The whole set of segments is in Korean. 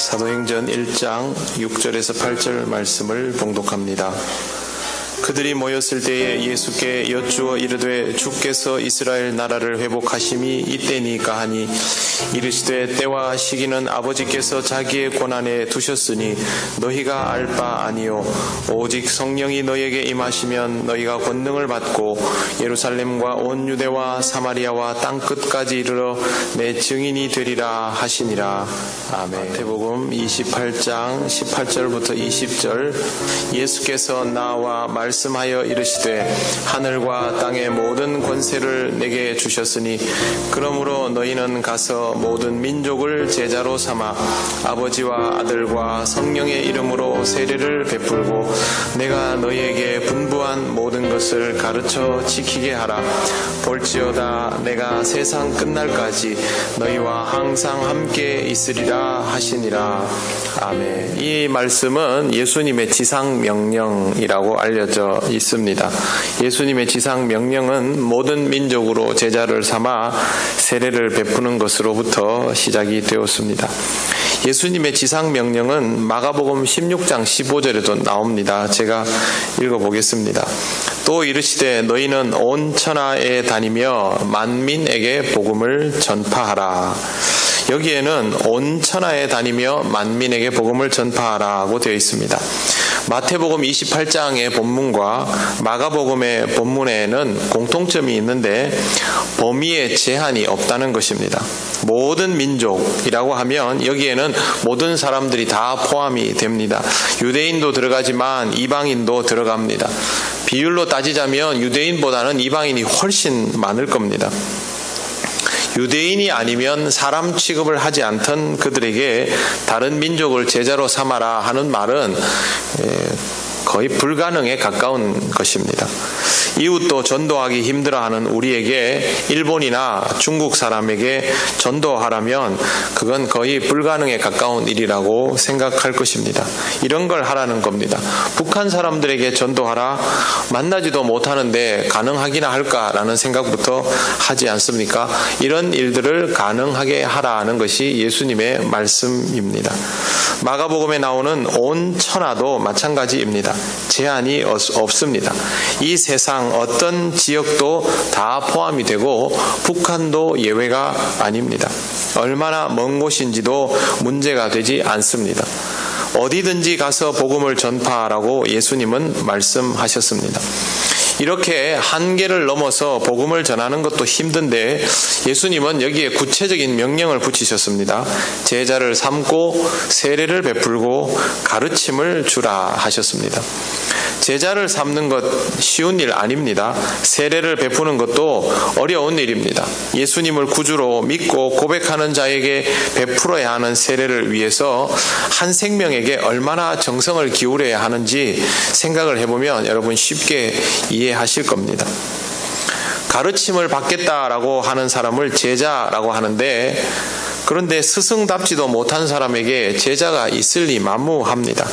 사도행전 1장 6절에서 8절 말씀을 봉독합니다. 그들이 모였을 때에 예수께 여쭈어 이르되 주께서 이스라엘 나라를 회복하심이 이때니까 하니 이르시되 때와 시기는 아버지께서 자기의 권한에 두셨으니 너희가 알 바 아니요 오직 성령이 너희에게 임하시면 너희가 권능을 받고 예루살렘과 온 유대와 사마리아와 땅끝까지 이르러 내 증인이 되리라 하시니라. 아멘. 마태복음 28장 18절부터 20절. 예수께서 나와 말씀하여 이르시되 하늘과 땅의 모든 권세를 내게 주셨으니 그러므로 너희는 가서 모든 민족을 제자로 삼아 아버지와 아들과 성령의 이름으로 세례를 베풀고 내가 너희에게 분부한 모든 것을 가르쳐 지키게 하라. 볼지어다 내가 세상 끝날까지 너희와 항상 함께 있으리라 하시니라. 아멘. 이 말씀은 예수님의 지상명령이라고 알려져 있습니다. 예수님의 지상명령은 모든 민족으로 제자를 삼아 세례를 베푸는 것으로부터 시작이 되었습니다. 예수님의 지상명령은 마가복음 16장 15절에도 나옵니다. 제가 읽어보겠습니다. 또 이르시되 너희는 온 천하에 다니며 만민에게 복음을 전파하라. 여기에는 온 천하에 다니며 만민에게 복음을 전파하라고 되어 있습니다. 마태복음 28장의 본문과 마가복음의 본문에는 공통점이 있는데 범위에 제한이 없다는 것입니다. 모든 민족이라고 하면 여기에는 모든 사람들이 다 포함이 됩니다. 유대인도 들어가지만 이방인도 들어갑니다. 비율로 따지자면 유대인보다는 이방인이 훨씬 많을 겁니다. 유대인이 아니면 사람 취급을 하지 않던 그들에게 다른 민족을 제자로 삼아라 하는 말은 거의 불가능에 가까운 것입니다. 이웃도 전도하기 힘들어하는 우리에게 일본이나 중국 사람에게 전도하라면 그건 거의 불가능에 가까운 일이라고 생각할 것입니다. 이런 걸 하라는 겁니다. 북한 사람들에게 전도하라. 만나지도 못하는데 가능하기나 할까라는 생각부터 하지 않습니까? 이런 일들을 가능하게 하라는 것이 예수님의 말씀입니다. 마가복음에 나오는 온 천하도 마찬가지입니다. 제한이 없습니다. 이 세상 어떤 지역도 다 포함이 되고 북한도 예외가 아닙니다. 얼마나 먼 곳인지도 문제가 되지 않습니다. 어디든지 가서 복음을 전파하라고 예수님은 말씀하셨습니다. 이렇게 한계를 넘어서 복음을 전하는 것도 힘든데 예수님은 여기에 구체적인 명령을 붙이셨습니다. 제자를 삼고 세례를 베풀고 가르침을 주라 하셨습니다. 제자를 삼는 것 쉬운 일 아닙니다. 세례를 베푸는 것도 어려운 일입니다. 예수님을 구주로 믿고 고백하는 자에게 베풀어야 하는 세례를 위해서 한 생명에게 얼마나 정성을 기울여야 하는지 생각을 해보면 여러분 쉽게 이해하실 겁니다. 가르침을 받겠다라고 하는 사람을 제자라고 하는데 그런데 스승답지도 못한 사람에게 제자가 있을 리 만무합니다.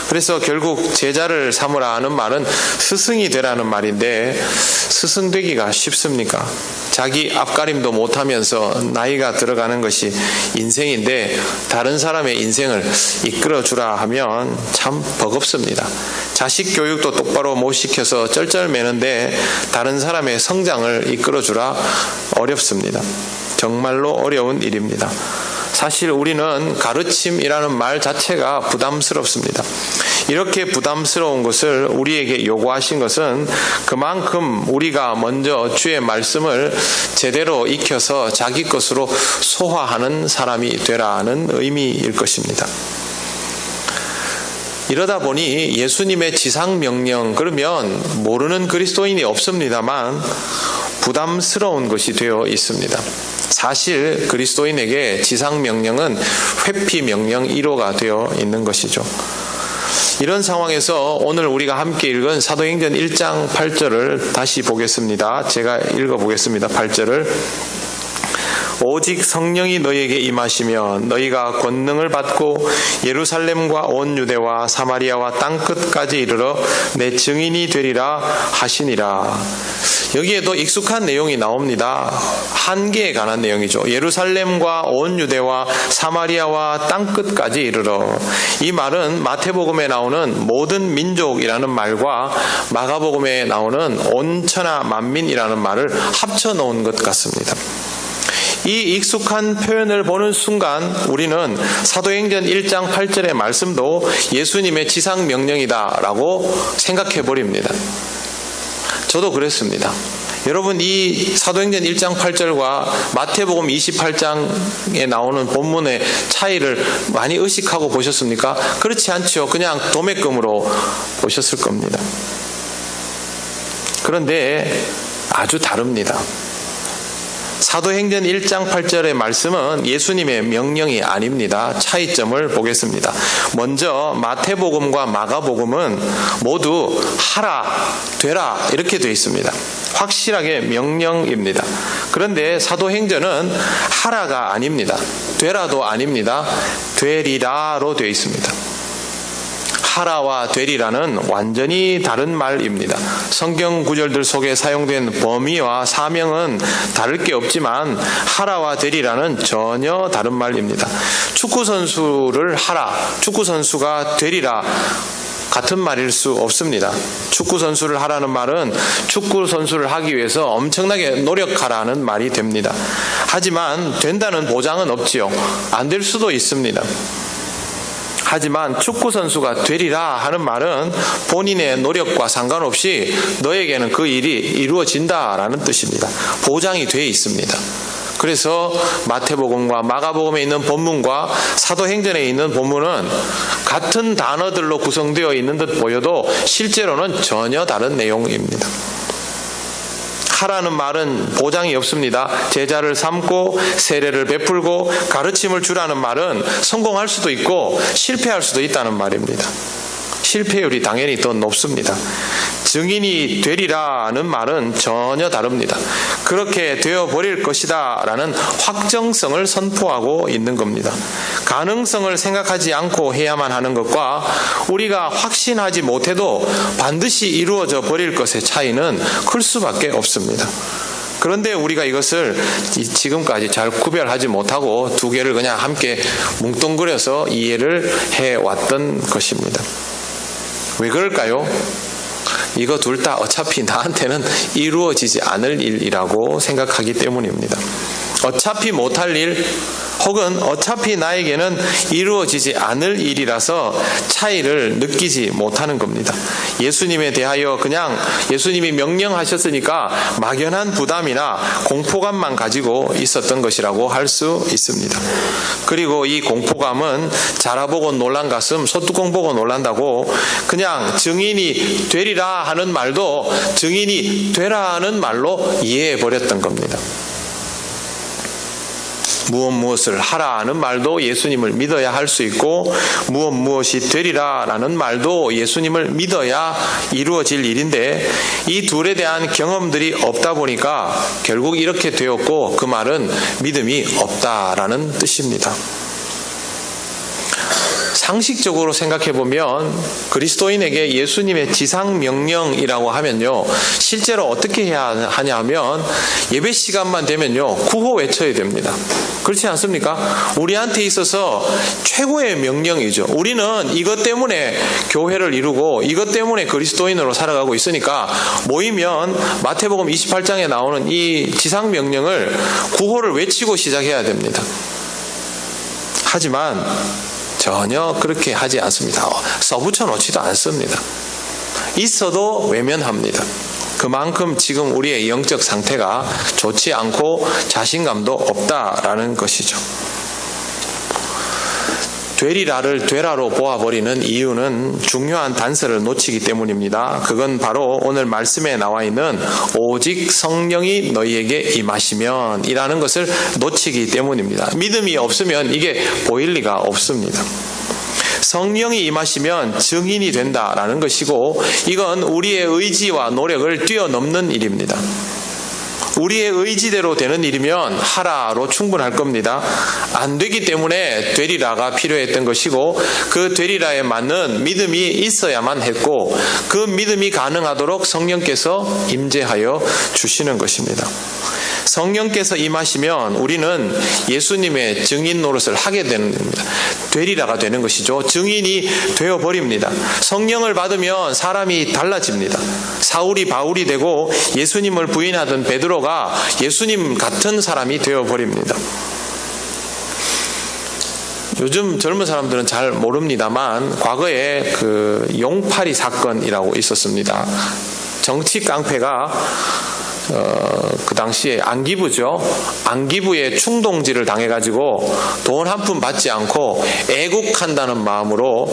그래서 결국 제자를 삼으라 하는 말은 스승이 되라는 말인데 스승 되기가 쉽습니까? 자기 앞가림도 못하면서 나이가 들어가는 것이 인생인데 다른 사람의 인생을 이끌어주라 하면 참 버겁습니다. 자식 교육도 똑바로 못 시켜서 쩔쩔매는데 다른 사람의 성장을 이끌어주라 어렵습니다. 정말로 어려운 일입니다. 사실 우리는 가르침이라는 말 자체가 부담스럽습니다. 이렇게 부담스러운 것을 우리에게 요구하신 것은 그만큼 우리가 먼저 주의 말씀을 제대로 익혀서 자기 것으로 소화하는 사람이 되라는 의미일 것입니다. 이러다 보니 예수님의 지상명령 그러면 모르는 그리스도인이 없습니다만 부담스러운 것이 되어 있습니다. 사실 그리스도인에게 지상명령은 회피명령 1호가 되어 있는 것이죠. 이런 상황에서 오늘 우리가 함께 읽은 사도행전 1장 8절을 다시 보겠습니다. 제가 읽어보겠습니다. 8절을 오직 성령이 너희에게 임하시면 너희가 권능을 받고 예루살렘과 온 유대와 사마리아와 땅끝까지 이르러 내 증인이 되리라 하시니라. 여기에도 익숙한 내용이 나옵니다. 한계에 관한 내용이죠. 예루살렘과 온 유대와 사마리아와 땅끝까지 이르러. 이 말은 마태복음에 나오는 모든 민족이라는 말과 마가복음에 나오는 온 천하 만민이라는 말을 합쳐 놓은 것 같습니다. 이 익숙한 표현을 보는 순간 우리는 사도행전 1장 8절의 말씀도 예수님의 지상명령이다라고 생각해 버립니다. 저도 그랬습니다. 여러분, 이 사도행전 1장 8절과 마태복음 28장에 나오는 본문의 차이를 많이 의식하고 보셨습니까? 그렇지 않죠. 그냥 도매금으로 보셨을 겁니다. 그런데 아주 다릅니다. 사도행전 1장 8절의 말씀은 예수님의 명령이 아닙니다. 차이점을 보겠습니다. 먼저 마태복음과 마가복음은 모두 하라, 되라 이렇게 되어 있습니다. 확실하게 명령입니다. 그런데 사도행전은 하라가 아닙니다. 되라도 아닙니다. 되리라로 되어 있습니다. 하라와 되리라는 완전히 다른 말입니다. 성경 구절들 속에 사용된 범위와 사명은 다를 게 없지만 하라와 되리라는 전혀 다른 말입니다. 축구 선수를 하라, 축구 선수가 되리라 같은 말일 수 없습니다. 축구 선수를 하라는 말은 축구 선수를 하기 위해서 엄청나게 노력하라는 말이 됩니다. 하지만 된다는 보장은 없지요. 안 될 수도 있습니다. 하지만 축구 선수가 되리라 하는 말은 본인의 노력과 상관없이 너에게는 그 일이 이루어진다라는 뜻입니다. 보장이 돼 있습니다. 그래서 마태복음과 마가복음에 있는 본문과 사도행전에 있는 본문은 같은 단어들로 구성되어 있는 듯 보여도 실제로는 전혀 다른 내용입니다. 하라는 말은 보장이 없습니다. 제자를 삼고 세례를 베풀고 가르침을 주라는 말은 성공할 수도 있고 실패할 수도 있다는 말입니다. 실패율이 당연히 더 높습니다. 증인이 되리라는 말은 전혀 다릅니다. 그렇게 되어버릴 것이다 라는 확정성을 선포하고 있는 겁니다. 가능성을 생각하지 않고 해야만 하는 것과 우리가 확신하지 못해도 반드시 이루어져 버릴 것의 차이는 클 수밖에 없습니다. 그런데 우리가 이것을 지금까지 잘 구별하지 못하고 두 개를 그냥 함께 뭉뚱그려서 이해를 해왔던 것입니다. 왜 그럴까요? 이거 둘 다 어차피 나한테는 이루어지지 않을 일이라고 생각하기 때문입니다. 어차피 못할 일 혹은 어차피 나에게는 이루어지지 않을 일이라서 차이를 느끼지 못하는 겁니다. 예수님에 대하여 그냥 예수님이 명령하셨으니까 막연한 부담이나 공포감만 가지고 있었던 것이라고 할 수 있습니다. 그리고 이 공포감은 자라보고 놀란 가슴 소뚜껑 보고 놀란다고 그냥 증인이 되리라 하는 말도 증인이 되라는 말로 이해해버렸던 겁니다. 무엇을 하라는 말도 예수님을 믿어야 할 수 있고 무엇이 되리라라는 말도 예수님을 믿어야 이루어질 일인데 이 둘에 대한 경험들이 없다 보니까 결국 이렇게 되었고 그 말은 믿음이 없다라는 뜻입니다. 상식적으로 생각해보면 그리스도인에게 예수님의 지상명령이라고 하면요, 실제로 어떻게 해야 하냐 하면 예배 시간만 되면요 구호 외쳐야 됩니다. 그렇지 않습니까? 우리한테 있어서 최고의 명령이죠. 우리는 이것 때문에 교회를 이루고 이것 때문에 그리스도인으로 살아가고 있으니까 모이면 마태복음 28장에 나오는 이 지상명령을 구호를 외치고 시작해야 됩니다. 하지만 전혀 그렇게 하지 않습니다. 써붙여 놓지도 않습니다. 있어도 외면합니다. 그만큼 지금 우리의 영적 상태가 좋지 않고 자신감도 없다라는 것이죠. 되리라를 되라로 보아버리는 이유는 중요한 단서를 놓치기 때문입니다. 그건 바로 오늘 말씀에 나와 있는 오직 성령이 너희에게 임하시면 이라는 것을 놓치기 때문입니다. 믿음이 없으면 이게 보일 리가 없습니다. 성령이 임하시면 증인이 된다라는 것이고 이건 우리의 의지와 노력을 뛰어넘는 일입니다. 우리의 의지대로 되는 일이면 하라로 충분할 겁니다. 안 되기 때문에 되리라가 필요했던 것이고, 그 되리라에 맞는 믿음이 있어야만 했고, 그 믿음이 가능하도록 성령께서 임재하여 주시는 것입니다. 성령께서 임하시면 우리는 예수님의 증인 노릇을 하게 되는 겁니다. 되리라가 되는 것이죠. 증인이 되어버립니다. 성령을 받으면 사람이 달라집니다. 사울이 바울이 되고 예수님을 부인하던 베드로가 예수님 같은 사람이 되어버립니다. 요즘 젊은 사람들은 잘 모릅니다만 과거에 그 용파리 사건이라고 있었습니다. 정치 깡패가 그 당시에 안기부죠. 안기부의 충동질을 당해가지고 돈 한 푼 받지 않고 애국한다는 마음으로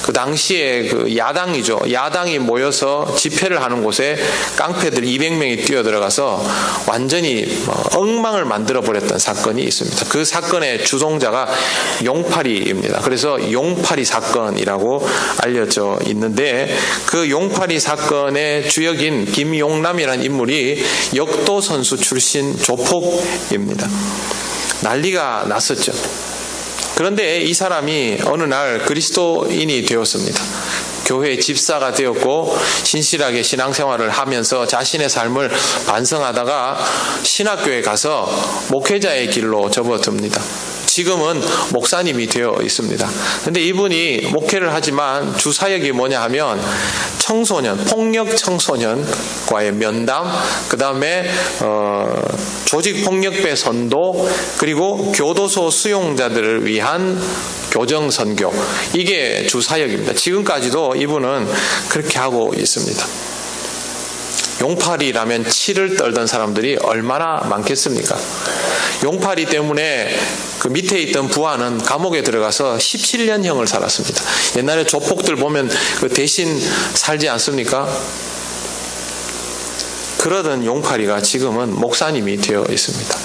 그 당시에 그 야당이죠. 야당이 모여서 집회를 하는 곳에 깡패들 200명이 뛰어들어가서 완전히 엉망을 만들어버렸던 사건이 있습니다. 그 사건의 주동자가 용파리입니다. 그래서 용파리 사건이라고 알려져 있는데, 그 용파리 사건의 주역인 김용남이라는 인물이 역도선수 출신 조폭입니다. 난리가 났었죠. 그런데 이 사람이 어느 날 그리스도인이 되었습니다. 교회의 집사가 되었고 신실하게 신앙생활을 하면서 자신의 삶을 반성하다가 신학교에 가서 목회자의 길로 접어듭니다. 지금은 목사님이 되어 있습니다. 그런데 이분이 목회를 하지만 주 사역이 뭐냐 하면 청소년, 폭력 청소년과의 면담, 그 다음에 조직폭력배 선도, 그리고 교도소 수용자들을 위한 교정선교, 이게 주 사역입니다. 지금까지도 이분은 그렇게 하고 있습니다. 용팔이라면 치를 떨던 사람들이 얼마나 많겠습니까? 용팔이 때문에 그 밑에 있던 부하는 감옥에 들어가서 17년형을 살았습니다. 옛날에 조폭들 보면 그 대신 살지 않습니까? 그러던 용팔이가 지금은 목사님이 되어 있습니다.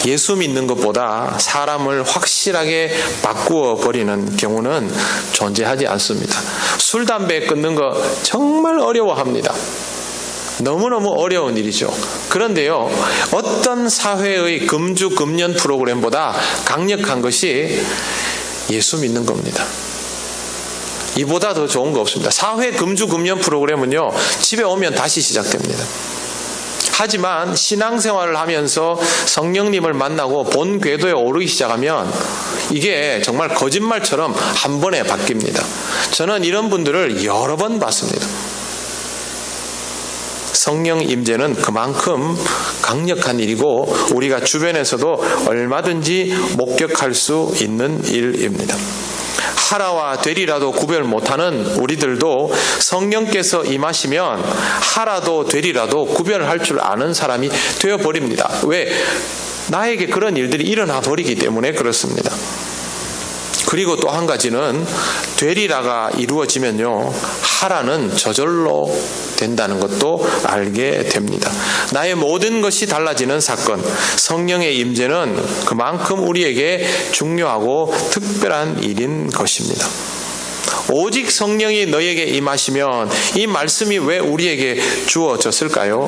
예수 믿는 것보다 사람을 확실하게 바꾸어 버리는 경우는 존재하지 않습니다. 술, 담배 끊는 거 정말 어려워합니다. 너무너무 어려운 일이죠. 그런데요, 어떤 사회의 금주 금연 프로그램보다 강력한 것이 예수 믿는 겁니다. 이보다 더 좋은 거 없습니다. 사회 금주 금연 프로그램은요, 집에 오면 다시 시작됩니다. 하지만 신앙생활을 하면서 성령님을 만나고 본 궤도에 오르기 시작하면 이게 정말 거짓말처럼 한 번에 바뀝니다. 저는 이런 분들을 여러 번 봤습니다. 성령 임재는 그만큼 강력한 일이고 우리가 주변에서도 얼마든지 목격할 수 있는 일입니다. 하라와 되리라도 구별 못하는 우리들도 성령께서 임하시면 하라도 되리라도 구별할 줄 아는 사람이 되어버립니다. 왜? 나에게 그런 일들이 일어나 버리기 때문에 그렇습니다. 그리고 또 한 가지는 되리라가 이루어지면요, 하라는 저절로 된다는 것도 알게 됩니다. 나의 모든 것이 달라지는 사건, 성령의 임재는 그만큼 우리에게 중요하고 특별한 일인 것입니다. 오직 성령이 너에게 임하시면, 이 말씀이 왜 우리에게 주어졌을까요?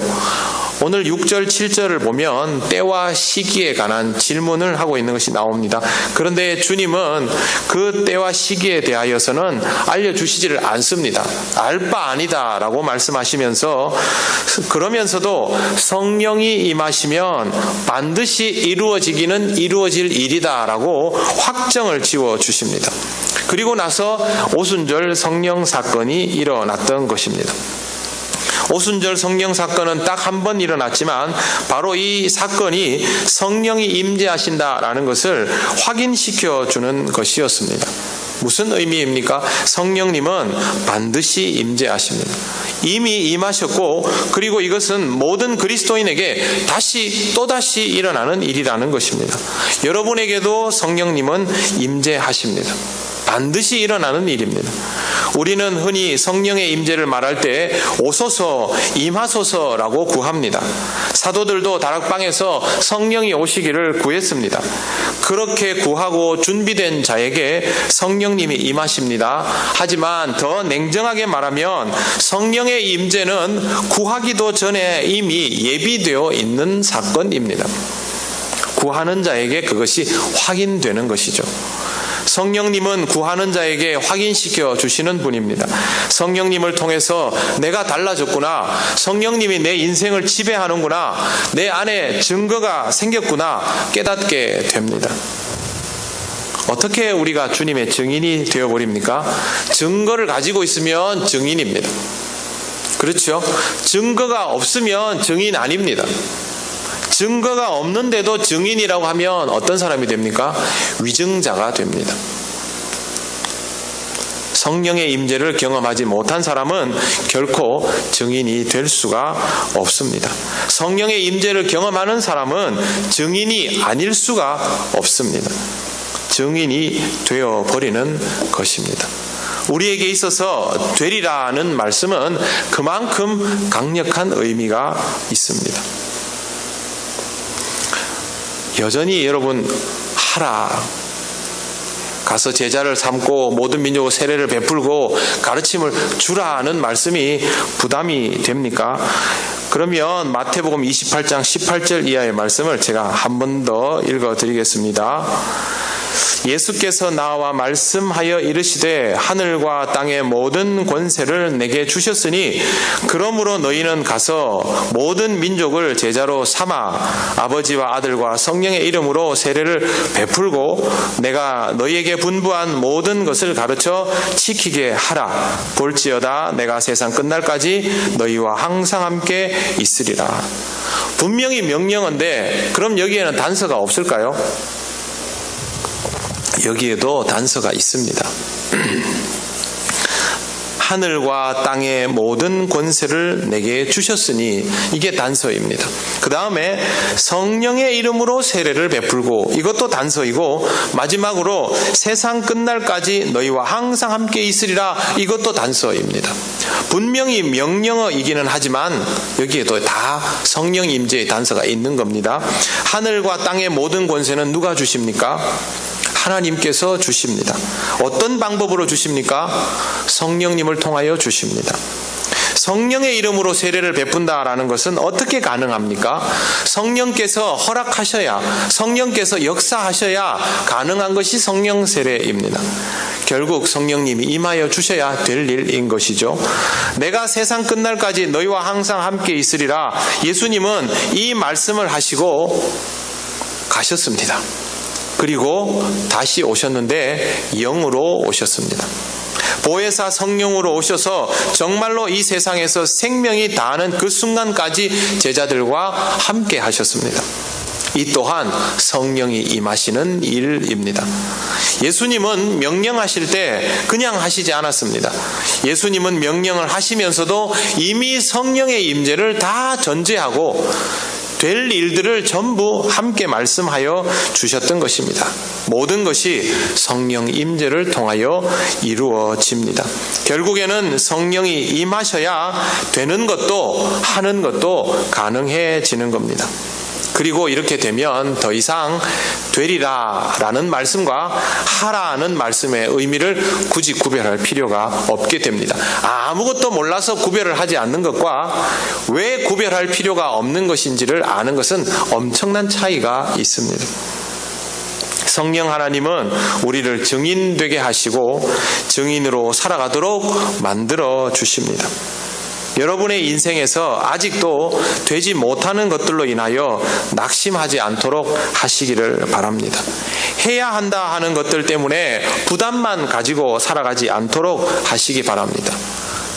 오늘 6절, 7절을 보면 때와 시기에 관한 질문을 하고 있는 것이 나옵니다. 그런데 주님은 그 때와 시기에 대하여서는 알려주시지를 않습니다. 알 바 아니다 라고 말씀하시면서, 그러면서도 성령이 임하시면 반드시 이루어지기는 이루어질 일이다 라고 확정을 지어주십니다. 그리고 나서 오순절 성령 사건이 일어났던 것입니다. 오순절 성령 사건은 딱 한 번 일어났지만 바로 이 사건이 성령이 임재하신다라는 것을 확인시켜 주는 것이었습니다. 무슨 의미입니까? 성령님은 반드시 임재하십니다. 이미 임하셨고, 그리고 이것은 모든 그리스도인에게 또다시 일어나는 일이라는 것입니다. 여러분에게도 성령님은 임재하십니다. 반드시 일어나는 일입니다. 우리는 흔히 성령의 임재를 말할 때 오소서 임하소서라고 구합니다. 사도들도 다락방에서 성령이 오시기를 구했습니다. 그렇게 구하고 준비된 자에게 성령님이 임하십니다. 하지만 더 냉정하게 말하면 성령의 임재는 구하기도 전에 이미 예비되어 있는 사건입니다. 구하는 자에게 그것이 확인되는 것이죠. 성령님은 구하는 자에게 확인시켜 주시는 분입니다. 성령님을 통해서 내가 달라졌구나, 성령님이 내 인생을 지배하는구나, 내 안에 증거가 생겼구나 깨닫게 됩니다. 어떻게 우리가 주님의 증인이 되어버립니까? 증거를 가지고 있으면 증인입니다. 그렇죠? 증거가 없으면 증인 아닙니다. 증거가 없는데도 증인이라고 하면 어떤 사람이 됩니까? 위증자가 됩니다. 성령의 임재를 경험하지 못한 사람은 결코 증인이 될 수가 없습니다. 성령의 임재를 경험하는 사람은 증인이 아닐 수가 없습니다. 증인이 되어버리는 것입니다. 우리에게 있어서 되리라는 말씀은 그만큼 강력한 의미가 있습니다. 여전히 여러분, 하라, 가서 제자를 삼고 모든 민족의 세례를 베풀고 가르침을 주라는 말씀이 부담이 됩니까? 그러면 마태복음 28장 18절 이하의 말씀을 제가 한 번 더 읽어드리겠습니다. 예수께서 나와 말씀하여 이르시되 하늘과 땅의 모든 권세를 내게 주셨으니 그러므로 너희는 가서 모든 민족을 제자로 삼아 아버지와 아들과 성령의 이름으로 세례를 베풀고 내가 너희에게 분부한 모든 것을 가르쳐 지키게 하라. 볼지어다 내가 세상 끝날까지 너희와 항상 함께 있으리라. 분명히 명령인데 그럼 여기에는 단서가 없을까요? 여기에도 단서가 있습니다. 하늘과 땅의 모든 권세를 내게 주셨으니 이게 단서입니다. 그 다음에 성령의 이름으로 세례를 베풀고 이것도 단서이고 마지막으로 세상 끝날까지 너희와 항상 함께 있으리라 이것도 단서입니다. 분명히 명령어이기는 하지만 여기에도 다 성령 임재의 단서가 있는 겁니다. 하늘과 땅의 모든 권세는 누가 주십니까? 하나님께서 주십니다. 어떤 방법으로 주십니까? 성령님을 통하여 주십니다. 성령의 이름으로 세례를 베푼다라는 것은 어떻게 가능합니까? 성령께서 허락하셔야, 성령께서 역사하셔야 가능한 것이 성령 세례입니다. 결국 성령님이 임하여 주셔야 될 일인 것이죠. 내가 세상 끝날까지 너희와 항상 함께 있으리라. 예수님은 이 말씀을 하시고 가셨습니다. 그리고 다시 오셨는데 영으로 오셨습니다. 보혜사 성령으로 오셔서 정말로 이 세상에서 생명이 다하는 그 순간까지 제자들과 함께 하셨습니다. 이 또한 성령이 임하시는 일입니다. 예수님은 명령하실 때 그냥 하시지 않았습니다. 예수님은 명령을 하시면서도 이미 성령의 임재를 다 전제하고 될 일들을 전부 함께 말씀하여 주셨던 것입니다. 모든 것이 성령 임재를 통하여 이루어집니다. 결국에는 성령이 임하셔야 되는 것도 하는 것도 가능해지는 겁니다. 그리고 이렇게 되면 더 이상 되리라 라는 말씀과 하라는 말씀의 의미를 굳이 구별할 필요가 없게 됩니다. 아무것도 몰라서 구별을 하지 않는 것과 왜 구별할 필요가 없는 것인지를 아는 것은 엄청난 차이가 있습니다. 성령 하나님은 우리를 증인되게 하시고 증인으로 살아가도록 만들어 주십니다. 여러분의 인생에서 아직도 되지 못하는 것들로 인하여 낙심하지 않도록 하시기를 바랍니다. 해야 한다 하는 것들 때문에 부담만 가지고 살아가지 않도록 하시기 바랍니다.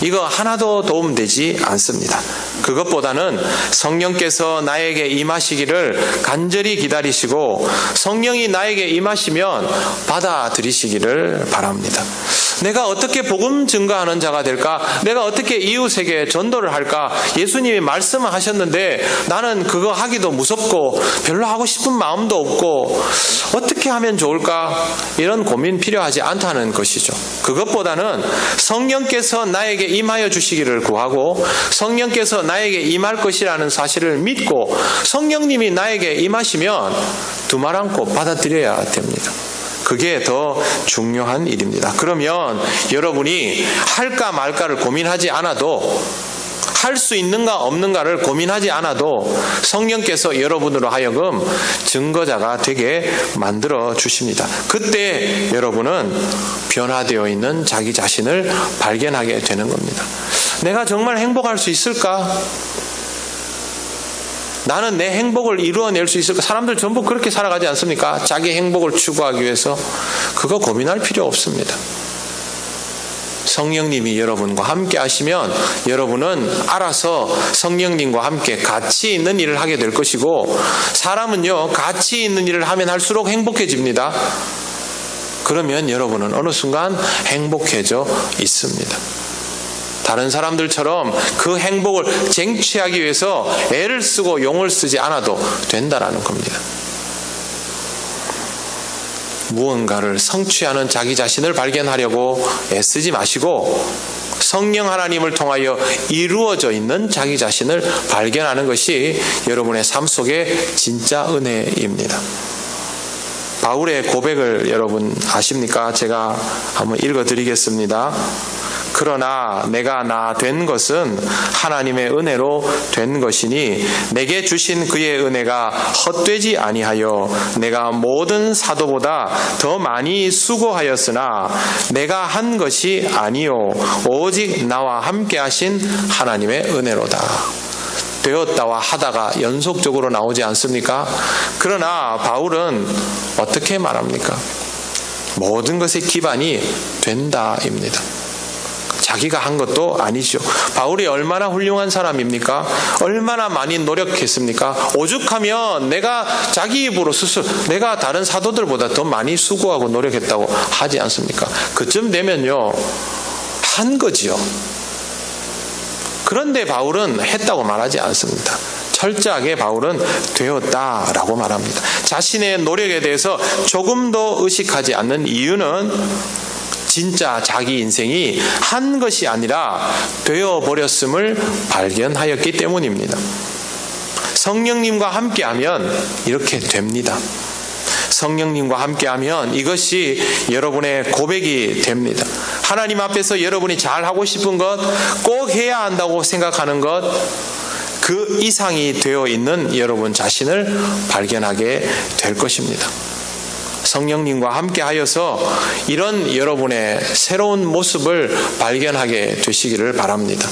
이거 하나도 도움되지 않습니다. 그것보다는 성령께서 나에게 임하시기를 간절히 기다리시고 성령이 나에게 임하시면 받아들이시기를 바랍니다. 내가 어떻게 복음 증거하는 자가 될까? 내가 어떻게 이웃에게 전도를 할까? 예수님이 말씀을 하셨는데 나는 그거 하기도 무섭고 별로 하고 싶은 마음도 없고 어떻게 하면 좋을까? 이런 고민 필요하지 않다는 것이죠. 그것보다는 성령께서 나에게 임하여 주시기를 구하고 성령께서 나에게 임할 것이라는 사실을 믿고 성령님이 나에게 임하시면 두말 않고 받아들여야 됩니다. 그게 더 중요한 일입니다. 그러면 여러분이 할까 말까를 고민하지 않아도 할 수 있는가 없는가를 고민하지 않아도 성령께서 여러분으로 하여금 증거자가 되게 만들어 주십니다. 그때 여러분은 변화되어 있는 자기 자신을 발견하게 되는 겁니다. 내가 정말 행복할 수 있을까? 나는 내 행복을 이루어낼 수 있을까? 사람들 전부 그렇게 살아가지 않습니까? 자기 행복을 추구하기 위해서. 그거 고민할 필요 없습니다. 성령님이 여러분과 함께 하시면 여러분은 알아서 성령님과 함께 가치 있는 일을 하게 될 것이고 사람은요 가치 있는 일을 하면 할수록 행복해집니다. 그러면 여러분은 어느 순간 행복해져 있습니다. 다른 사람들처럼 그 행복을 쟁취하기 위해서 애를 쓰고 용을 쓰지 않아도 된다라는 겁니다. 무언가를 성취하는 자기 자신을 발견하려고 애쓰지 마시고 성령 하나님을 통하여 이루어져 있는 자기 자신을 발견하는 것이 여러분의 삶 속의 진짜 은혜입니다. 바울의 고백을 여러분 아십니까? 제가 한번 읽어드리겠습니다. 그러나 내가 나 된 것은 하나님의 은혜로 된 것이니 내게 주신 그의 은혜가 헛되지 아니하여 내가 모든 사도보다 더 많이 수고하였으나 내가 한 것이 아니요 오직 나와 함께 하신 하나님의 은혜로다. 되었다와 하다가 연속적으로 나오지 않습니까? 그러나 바울은 어떻게 말합니까? 모든 것의 기반이 된다입니다. 자기가 한 것도 아니죠. 바울이 얼마나 훌륭한 사람입니까? 얼마나 많이 노력했습니까? 오죽하면 내가 자기 입으로 스스로 내가 다른 사도들보다 더 많이 수고하고 노력했다고 하지 않습니까? 그쯤 되면요 한 거지요. 그런데 바울은 했다고 말하지 않습니다. 철저하게 바울은 되었다라고 말합니다. 자신의 노력에 대해서 조금도 의식하지 않는 이유는 진짜 자기 인생이 한 것이 아니라 되어버렸음을 발견하였기 때문입니다. 성령님과 함께하면 이렇게 됩니다. 성령님과 함께하면 이것이 여러분의 고백이 됩니다. 하나님 앞에서 여러분이 잘하고 싶은 것, 꼭 해야 한다고 생각하는 것, 그 이상이 되어 있는 여러분 자신을 발견하게 될 것입니다. 성령님과 함께 하여서 이런 여러분의 새로운 모습을 발견하게 되시기를 바랍니다.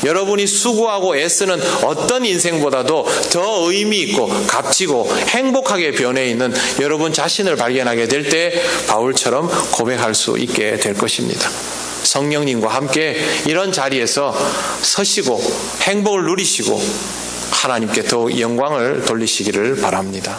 여러분이 수고하고 애쓰는 어떤 인생보다도 더 의미 있고 값지고 행복하게 변해 있는 여러분 자신을 발견하게 될 때 바울처럼 고백할 수 있게 될 것입니다. 성령님과 함께 이런 자리에서 서시고 행복을 누리시고 하나님께 더욱 영광을 돌리시기를 바랍니다.